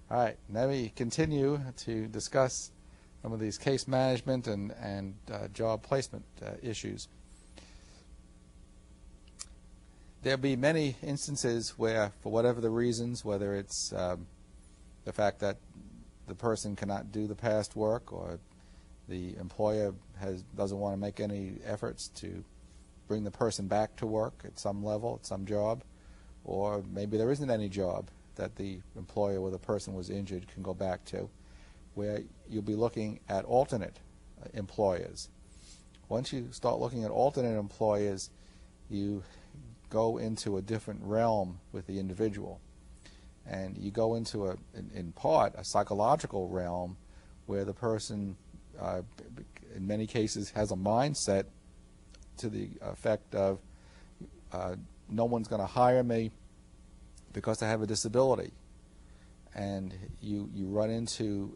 All right, now we continue to discuss some of these case management and job placement issues. There'll be many instances where, for whatever the reasons, whether it's the fact that the person cannot do the past work, or the employer doesn't want to make any efforts to bring the person back to work at some level, at some job, or maybe there isn't any job that the employer where the person was injured can go back to, where you'll be looking at alternate employers. Once you start looking at alternate employers, you go into a different realm with the individual. And you go into, in part, a psychological realm where the person, in many cases, has a mindset to the effect of, no one's going to hire me because I have a disability. And you run into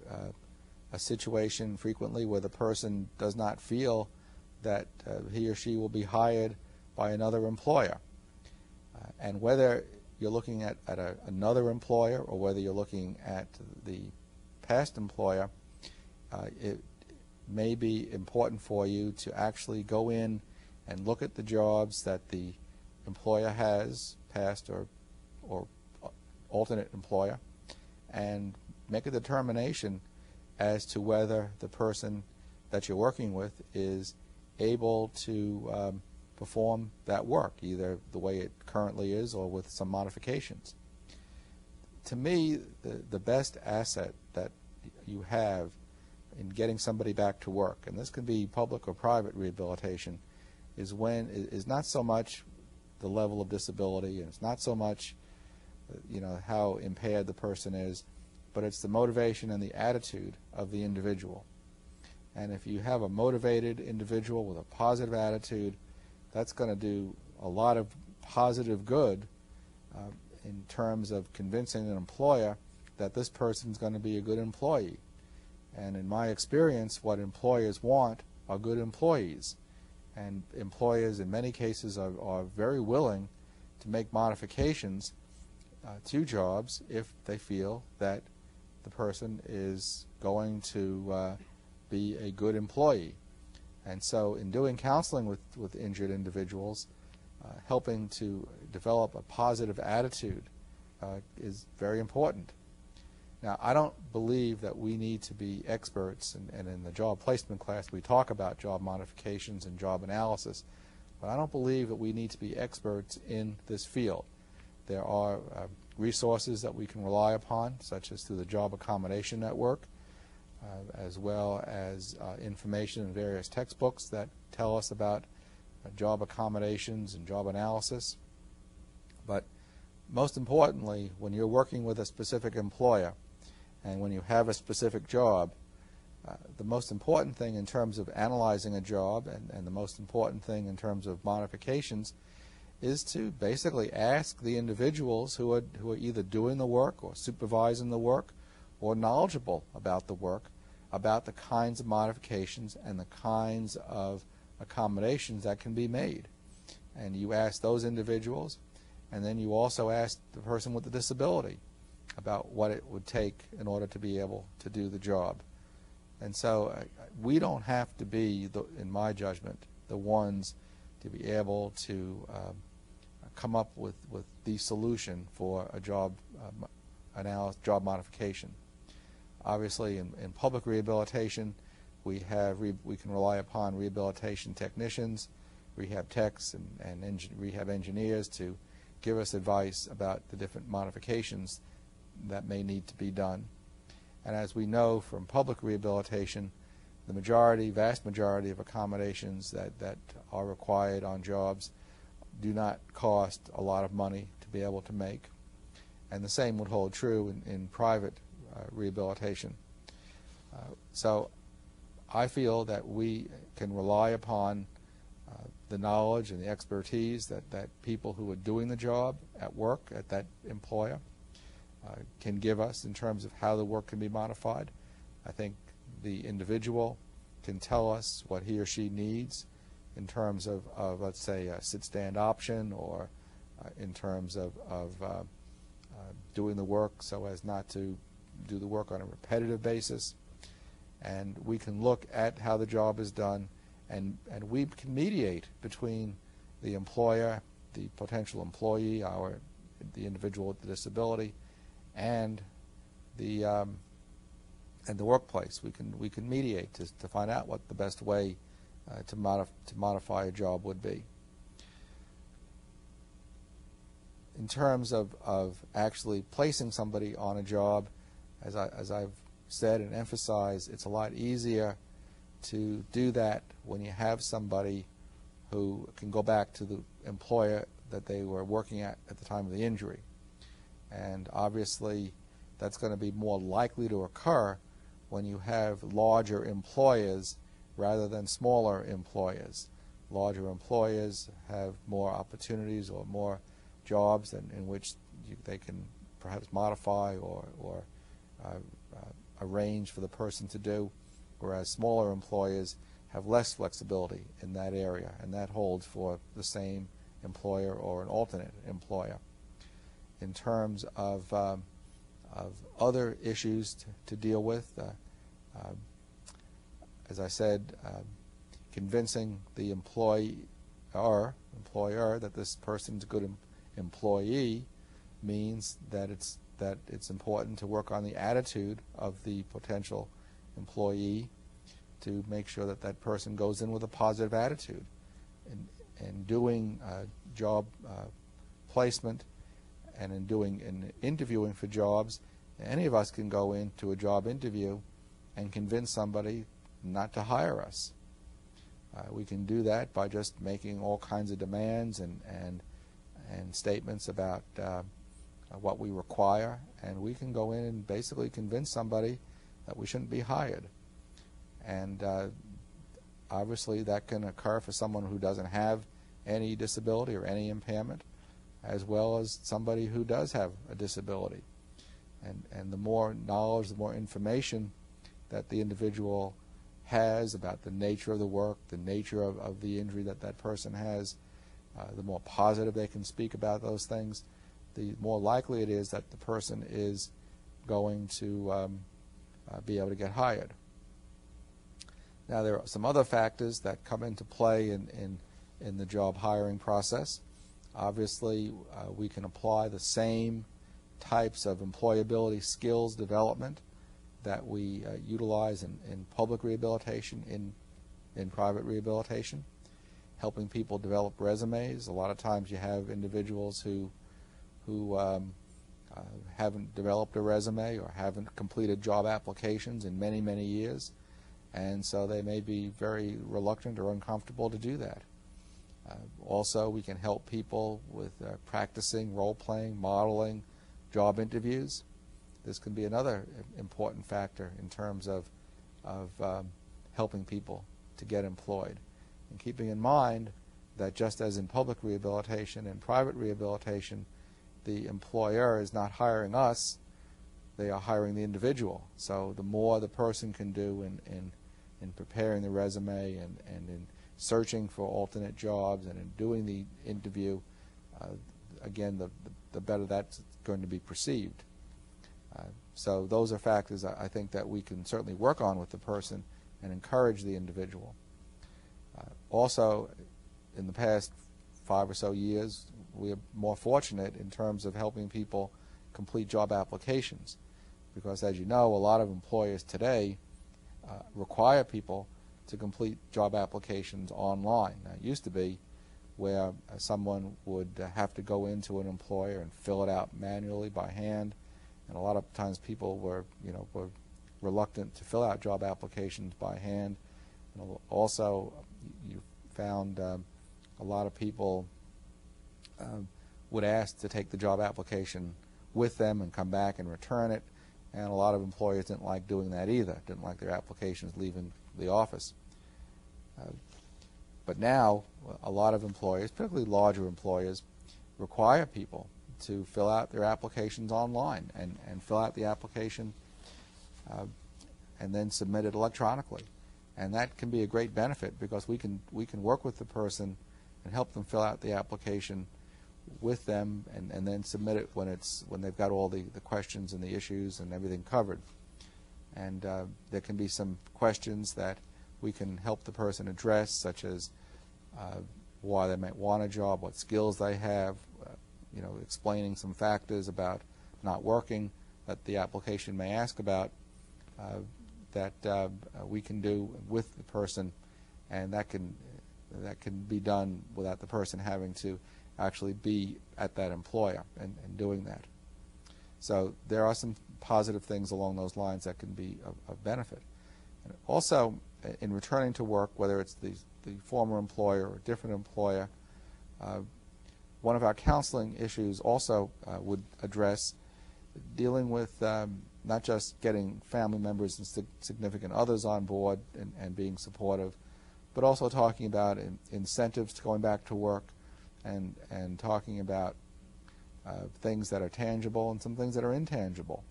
a situation frequently where the person does not feel that he or she will be hired by another employer. And whether you're looking at another employer or whether you're looking at the past employer, it may be important for you to actually go in and look at the jobs that the employer has, past or alternate employer, and make a determination as to whether the person that you're working with is able to perform that work, either the way it currently is or with some modifications. To me, the best asset that you have in getting somebody back to work, and this can be public or private rehabilitation, is not so much the level of disability, and it's not so much how impaired the person is, but it's the motivation and the attitude of the individual. And if you have a motivated individual with a positive attitude, that's going to do a lot of positive good in terms of convincing an employer that this person's going to be a good employee. And in my experience, what employers want are good employees. And employers in many cases are very willing to make modifications to jobs if they feel that the person is going to be a good employee. And so in doing counseling with injured individuals, helping to develop a positive attitude is very important. Now, I don't believe that we need to be experts, and in the job placement class we talk about job modifications and job analysis, but I don't believe that we need to be experts in this field. There are resources that we can rely upon, such as through the Job Accommodation Network, as well as information in various textbooks that tell us about job accommodations and job analysis. But most importantly, when you're working with a specific employer and when you have a specific job, the most important thing in terms of analyzing a job and the most important thing in terms of modifications is to basically ask the individuals who are either doing the work or supervising the work or knowledgeable about the work, about the kinds of modifications and the kinds of accommodations that can be made. And you ask those individuals, and then you also ask the person with the disability about what it would take in order to be able to do the job. And so we don't have to be, in my judgment, the ones to be able to come up with the solution for a job job modification. Obviously, in public rehabilitation, we can rely upon rehabilitation technicians, rehab techs, and rehab engineers to give us advice about the different modifications that may need to be done. And as we know from public rehabilitation, the vast majority of accommodations that are required on jobs do not cost a lot of money to be able to make. And the same would hold true in private rehabilitation. So I feel that we can rely upon the knowledge and the expertise that people who are doing the job at work at that employer can give us in terms of how the work can be modified. I think the individual can tell us what he or she needs in terms of let's say, a sit-stand option, or in terms of doing the work so as not to do the work on a repetitive basis. And we can look at how the job is done, and we can mediate between the employer, the potential employee, the individual with the disability, and the workplace. We can mediate to find out what the best way to modify a job would be. In terms of actually placing somebody on a job, as I've said and emphasized, it's a lot easier to do that when you have somebody who can go back to the employer that they were working at the time of the injury. And obviously that's going to be more likely to occur when you have larger employers rather than smaller employers. Larger employers have more opportunities or more jobs in which they can perhaps modify or arrange for the person to do, whereas smaller employers have less flexibility in that area, and that holds for the same employer or an alternate employer. In terms of other issues to deal with, as I said, convincing the employer that this person's a good employee means that it's important to work on the attitude of the potential employee to make sure that that person goes in with a positive attitude. In doing job placement and in interviewing for jobs, any of us can go into a job interview and convince somebody not to hire us. We can do that by just making all kinds of demands and statements about what we require, and we can go in and basically convince somebody that we shouldn't be hired. And obviously that can occur for someone who doesn't have any disability or any impairment, as well as somebody who does have a disability. And the more knowledge, the more information that the individual has about the nature of the work, the nature of the injury that person has, the more positive they can speak about those things, the more likely it is that the person is going to be able to get hired. Now, there are some other factors that come into play in the job hiring process. Obviously, we can apply the same types of employability skills development that we utilize in public rehabilitation, in private rehabilitation, helping people develop resumes. A lot of times you have individuals who haven't developed a resume or haven't completed job applications in many, many years, and so they may be very reluctant or uncomfortable to do that. Also, we can help people with practicing, role-playing, modeling, job interviews. This can be another important factor in terms of helping people to get employed. And keeping in mind that just as in public rehabilitation and private rehabilitation, the employer is not hiring us, they are hiring the individual. So the more the person can do in preparing the resume and in searching for alternate jobs and in doing the interview, again, the better that's going to be perceived. So those are factors I think that we can certainly work on with the person and encourage the individual. Also, in the past 5 or so years, we are more fortunate in terms of helping people complete job applications, because as you know, a lot of employers today require people to complete job applications online. Now, it used to be where someone would have to go into an employer and fill it out manually by hand, and a lot of times people were reluctant to fill out job applications by hand. And also, you found a lot of people would ask to take the job application with them and come back and return it, and a lot of employers didn't like doing that either, didn't like their applications leaving the office. But now, a lot of employers, particularly larger employers, require people to fill out their applications online and fill out the application and then submit it electronically. And that can be a great benefit, because we can work with the person and help them fill out the application with them and then submit it when they've got all the questions and the issues and everything covered. And there can be some questions that we can help the person address, such as why they might want a job, what skills they have, explaining some factors about not working that the application may ask about, that we can do with the person, and that can be done without the person having to actually be at that employer and doing that. So there are some positive things along those lines that can be of benefit. And also, in returning to work, whether it's the former employer or a different employer, one of our counseling issues also would address dealing with not just getting family members and significant others on board and being supportive, but also talking about incentives to going back to work and talking about things that are tangible and some things that are intangible.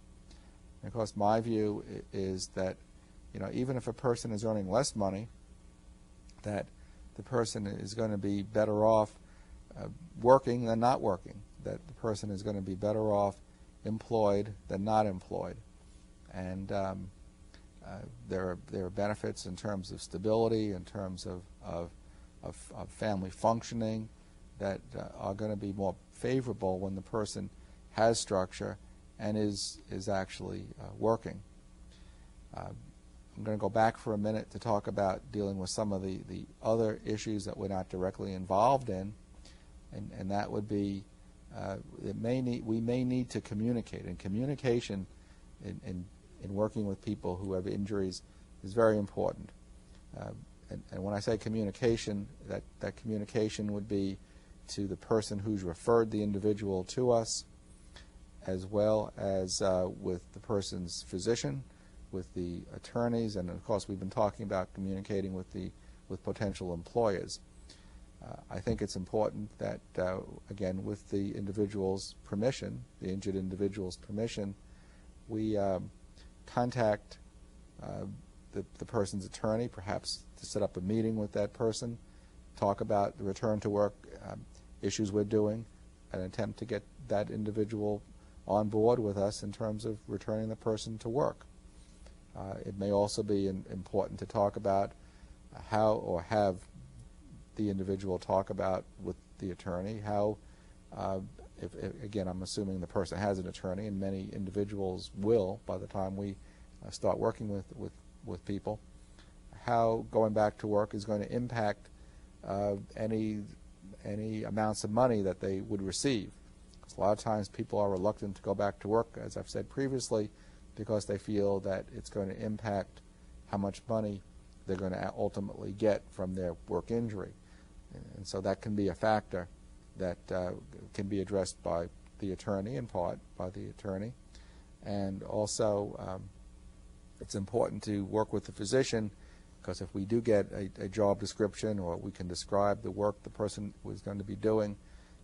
And of course, my view is that even if a person is earning less money, that the person is going to be better off working than not working, that the person is going to be better off employed than not employed. And there are benefits in terms of stability, in terms of family functioning, that are going to be more favorable when the person has structure and is actually working. I'm going to go back for a minute to talk about dealing with some of the other issues that we're not directly involved in, and that would be we may need to communicate, and communication in working with people who have injuries is very important. And when I say communication, that communication would be to the person who's referred the individual to us, as well as with the person's physician, with the attorneys, and of course we've been talking about communicating with potential employers. I think it's important that, again, with the individual's permission, the injured individual's permission, we contact the person's attorney, perhaps to set up a meeting with that person, talk about the return to work issues we're doing, and attempt to get that individual on board with us in terms of returning the person to work. It may also be important to talk about how, or have the individual talk about with the attorney how, if again, I'm assuming the person has an attorney, and many individuals will by the time we start working with people, how going back to work is going to impact any amounts of money that they would receive. Because a lot of times people are reluctant to go back to work, as I've said previously, because they feel that it's going to impact how much money they're going to ultimately get from their work injury. And so that can be a factor that can be addressed by the attorney, in part by the attorney. And also it's important to work with the physician, because if we do get a job description, or we can describe the work the person was going to be doing,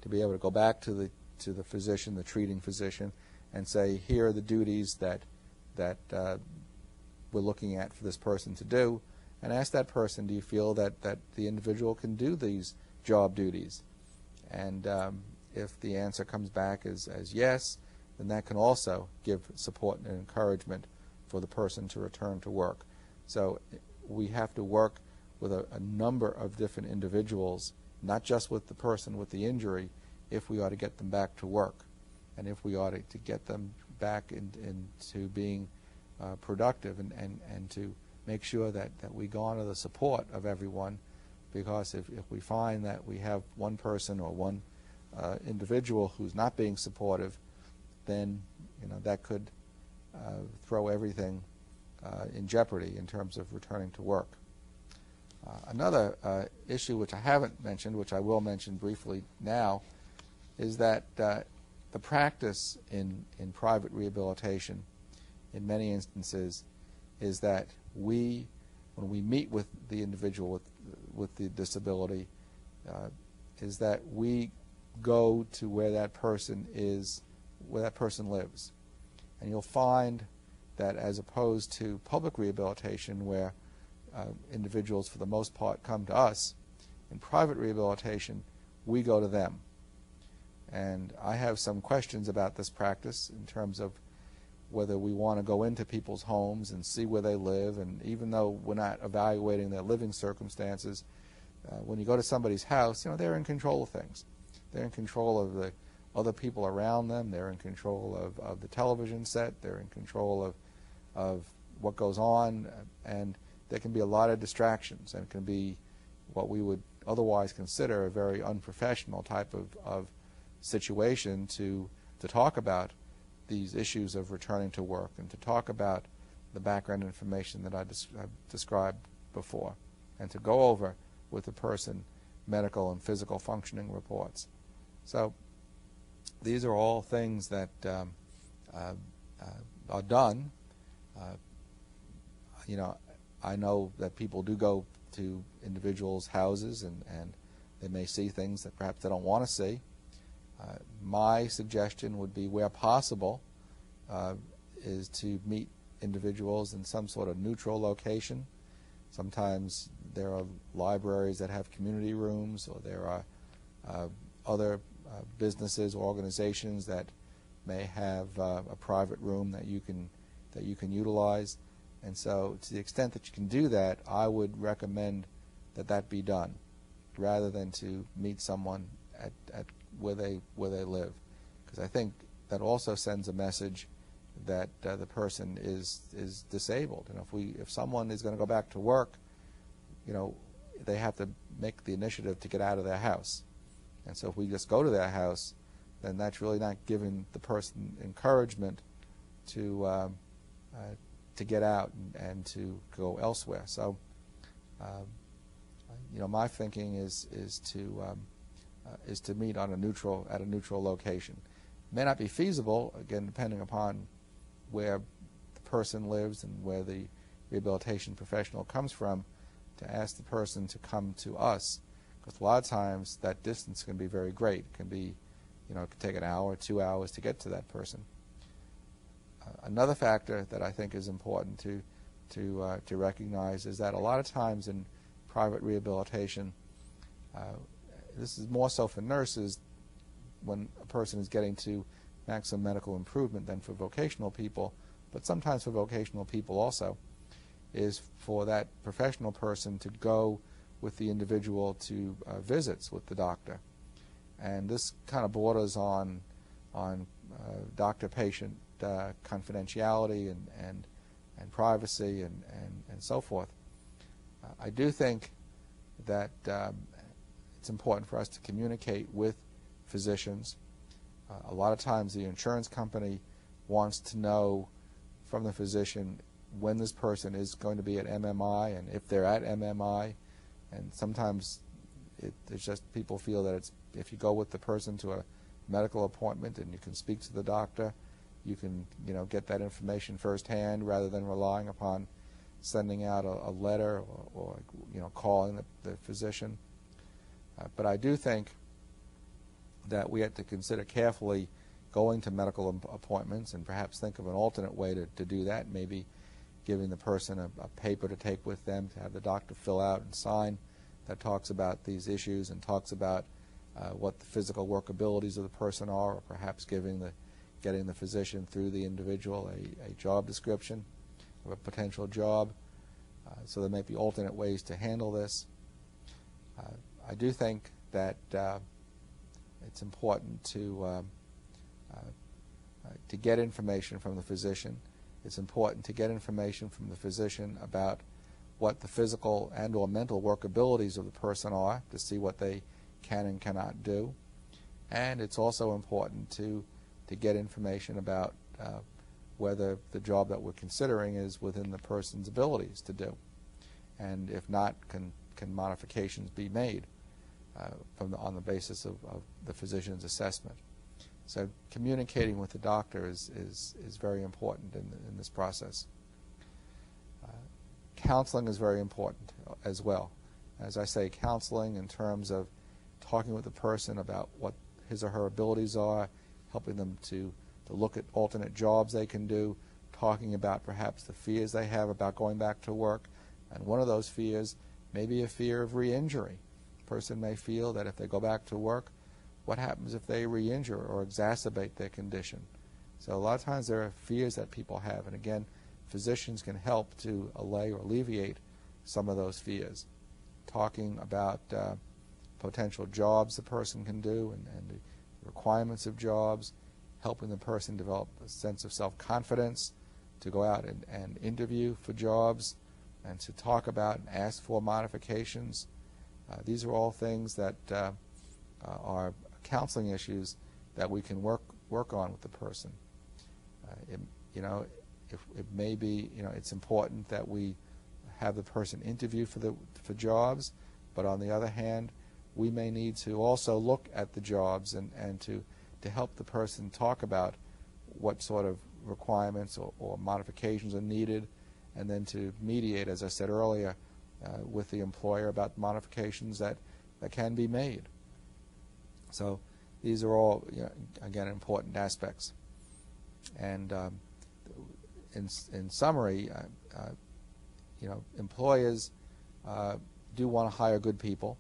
to be able to go back to the physician, the treating physician, and say, here are the duties that we're looking at for this person to do, and ask that person, do you feel that the individual can do these job duties? And if the answer comes back as yes, then that can also give support and encouragement for the person to return to work. So we have to work with a number of different individuals, not just with the person with the injury, if we ought to get them back to work, and if we ought to get them back into being productive, and to make sure that we garner the support of everyone. Because if we find that we have one person or one individual who's not being supportive, then that could throw everything in jeopardy in terms of returning to work. Another issue which I haven't mentioned, which I will mention briefly now, is that the practice in private rehabilitation in many instances is that when we meet with the individual with the disability, is that we go to where that person lives. And you'll find that, as opposed to public rehabilitation, where individuals for the most part come to us, in private rehabilitation we go to them. And I have some questions about this practice in terms of whether we want to go into people's homes and see where they live. And even though we're not evaluating their living circumstances, when you go to somebody's house, they're in control of things. They're in control of the other people around them. They're in control of the television set. They're in control of what goes on. And there can be a lot of distractions, and it can be what we would otherwise consider a very unprofessional type of situation to talk about these issues of returning to work and to talk about the background information that I've described before, and to go over with the person medical and physical functioning reports. So these are all things that are done. I know that people do go to individuals' houses and they may see things that perhaps they don't want to see. My suggestion would be, where possible, is to meet individuals in some sort of neutral location. Sometimes there are libraries that have community rooms, or there are other businesses or organizations that may have a private room that you can utilize. And so, to the extent that you can do that, I would recommend that be done, rather than to meet someone at where they live, because I think that also sends a message that the person is disabled. And if someone is going to go back to work, they have to make the initiative to get out of their house. And so if we just go to their house, then that's really not giving the person encouragement to get out and to go elsewhere. So my thinking is to meet on at a neutral location. It may not be feasible, again, depending upon where the person lives and where the rehabilitation professional comes from, to ask the person to come to us, because a lot of times that distance can be very great. It can be, it could take an hour, 2 hours to get to that person. Another factor that I think is important to recognize is that a lot of times in private rehabilitation, this is more so for nurses when a person is getting to maximum medical improvement than for vocational people, but sometimes for vocational people also, is for that professional person to go with the individual to visits with the doctor. And this kind of borders on doctor-patient confidentiality and privacy and so forth. I do think that it's important for us to communicate with physicians. A lot of times the insurance company wants to know from the physician when this person is going to be at MMI and if they're at MMI. And sometimes it's just people feel that if you go with the person to a medical appointment and you can speak to the doctor, you can get that information firsthand rather than relying upon sending out a letter or calling the physician. But I do think that we have to consider carefully going to medical appointments and perhaps think of an alternate way to do that, maybe giving the person a paper to take with them to have the doctor fill out and sign that talks about these issues and talks about what the physical workabilities of the person are, or perhaps getting the physician through the individual a job description of a potential job. So there may be alternate ways to handle this. I do think that it's important to get information from the physician. It's important to get information from the physician about what the physical and or mental workabilities of the person are, to see what they can and cannot do. And it's also important to get information about whether the job that we're considering is within the person's abilities to do. And if not, can modifications be made on the basis of the physician's assessment. So communicating with the doctor is very important in this process. Counseling is very important as well. As I say, counseling in terms of talking with the person about what his or her abilities are, helping them to look at alternate jobs they can do, talking about perhaps the fears they have about going back to work. And one of those fears may be a fear of re-injury. A person may feel that if they go back to work, what happens if they re-injure or exacerbate their condition. So a lot of times there are fears that people have, and again, physicians can help to allay or alleviate some of those fears. Talking about potential jobs the person can do and the requirements of jobs, helping the person develop a sense of self-confidence to go out and interview for jobs and to talk about and ask for modifications. These are all things that are counseling issues that we can work on with the person. It may be, it's important that we have the person interview for jobs, but on the other hand, we may need to also look at the jobs and to help the person talk about what sort of requirements or modifications are needed, and then to mediate, as I said earlier, with the employer about modifications that can be made. So these are all, again, important aspects. And in summary, employers do want to hire good people.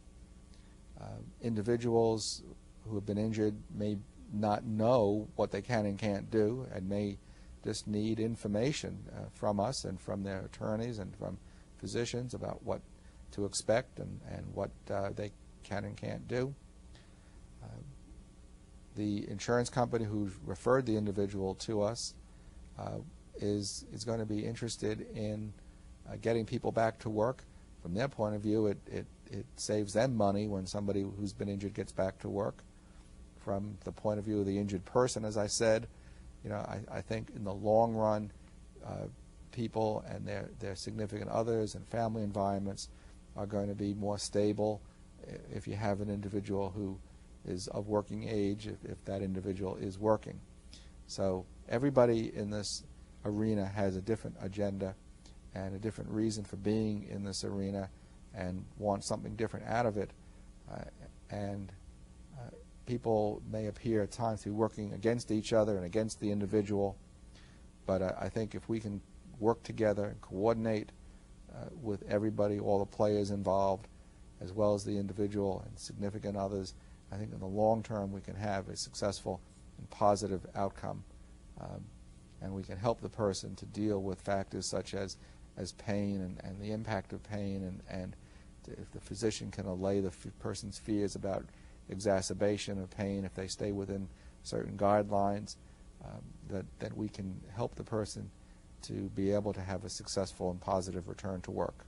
Individuals who have been injured may not know what they can and can't do, and may just need information from us and from their attorneys and from physicians about what to expect and what they can and can't do. The insurance company who referred the individual to us is going to be interested in getting people back to work. From their point of view, it saves them money when somebody who's been injured gets back to work. From the point of view of the injured person, as I said, I think in the long run, people and their significant others and family environments are going to be more stable if you have an individual who is of working age, if that individual is working. So everybody in this arena has a different agenda and a different reason for being in this arena and wants something different out of it. People may appear at times to be working against each other and against the individual, but I think if we can work together and coordinate with everybody, all the players involved, as well as the individual and significant others, I think in the long term we can have a successful and positive outcome, and we can help the person to deal with factors such as pain and the impact of pain, and if the physician can allay the person's fears about exacerbation of pain if they stay within certain guidelines, that we can help the person to be able to have a successful and positive return to work.